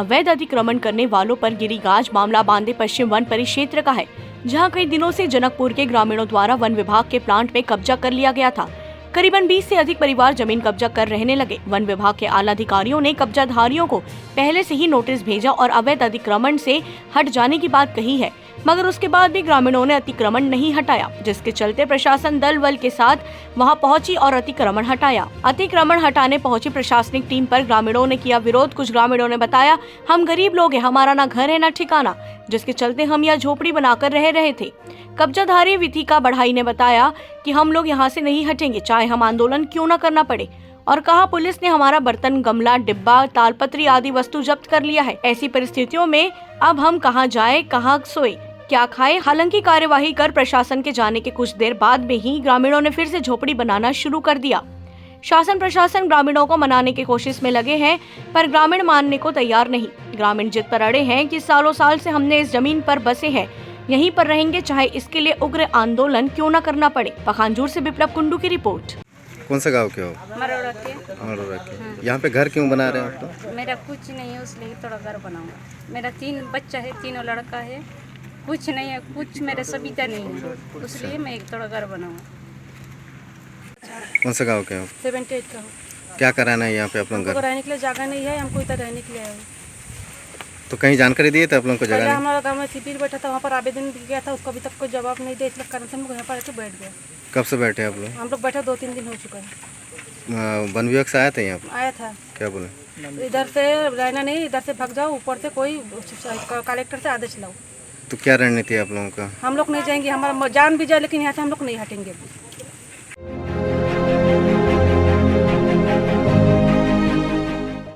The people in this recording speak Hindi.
अवैध अतिक्रमण करने वालों पर गिरिराज मामला बांदे पश्चिम वन परिक्षेत्र का है, जहां कई दिनों से जनकपुर के ग्रामीणों द्वारा वन विभाग के प्लांट में कब्जा कर लिया गया था। करीबन 20 से अधिक परिवार जमीन कब्जा कर रहने लगे। वन विभाग के आला अधिकारियों ने कब्जाधारियों को पहले से ही नोटिस भेजा और अवैध अतिक्रमण से हट जाने की बात कही है, मगर उसके बाद भी ग्रामीणों ने अतिक्रमण नहीं हटाया, जिसके चलते प्रशासन दल बल के साथ वहां पहुंची और अतिक्रमण हटाया। अतिक्रमण हटाने पहुंची प्रशासनिक टीम पर ग्रामीणों ने किया विरोध। कुछ ग्रामीणों ने बताया, हम गरीब लोग हैं, हमारा ना घर है ना ठिकाना, जिसके चलते हम यह झोपड़ी बनाकर रह रहे थे। कब्जाधारी विथिका बढ़ाई ने बताया कि हम लोग यहाँ से नहीं हटेंगे, चाहे हम आंदोलन क्यों न करना पड़े, और कहा पुलिस ने हमारा बर्तन, गमला, डिब्बा, तालपत्री आदि वस्तु जब्त कर लिया है। ऐसी परिस्थितियों में अब हम कहां जाएं, कहां सोए, क्या खाएं। हालांकि कार्यवाही कर प्रशासन के जाने के कुछ देर बाद में ही ग्रामीणों ने फिर से झोपड़ी बनाना शुरू कर दिया। शासन प्रशासन ग्रामीणों को मनाने की कोशिश में लगे हैं, पर ग्रामीण मानने को तैयार नहीं। ग्रामीण जिद पर अड़े हैं कि सालों साल से हमने इस जमीन पर बसे हैं, यहीं पर रहेंगे, चाहे इसके लिए उग्र आंदोलन क्यों न करना पड़े। पखानजूर से विप्लव कुंडू की रिपोर्ट। कौन सा गांव के हो? मरोड़ा के। यहाँ पे घर क्यों बना रहे हो आप तो? मेरा कुछ नहीं है, इसलिए थोड़ा घर बनाऊंगा। मेरा 3 बच्चा है, 3 लड़का है, कुछ नहीं है, कुछ मेरा सुविधा नहीं है, इसलिए मैं एक थोड़ा घर बनाऊंगा। कौन सा गांव के हो? 78 का हूँ। क्या कराना है यहाँ पे आप लोग हमको घर? रहने के लिए जगह नहीं है, हमको इधर रहने के लिए आए। तो कहीं जानकारी दिए थे आप लोगों को पहले जगह नहीं? हमारा गाँव में शिविर बैठा था, वहाँ पर आवेदन दिया था, उसको अभी तक कोई जवाब नहीं दिया, इसलिए कारण से हम लोग यहाँ पर आके बैठ गए। कब से बैठे आप लोग? हम लोग बैठे 2-3 दिन हो चुका है। वन विभाग से आए थे यहाँ पे? आया था, क्या बोले? इधर से रहना नहीं, इधर से भाग जाओ, ऊपर से कोई कलेक्टर से आदेश लाओ। तो क्या रणनीति है आप लोगों का? हम लोग नहीं जाएंगे, हमारा जान भी जाए, लेकिन यहाँ से हम लोग नहीं हटेंगे।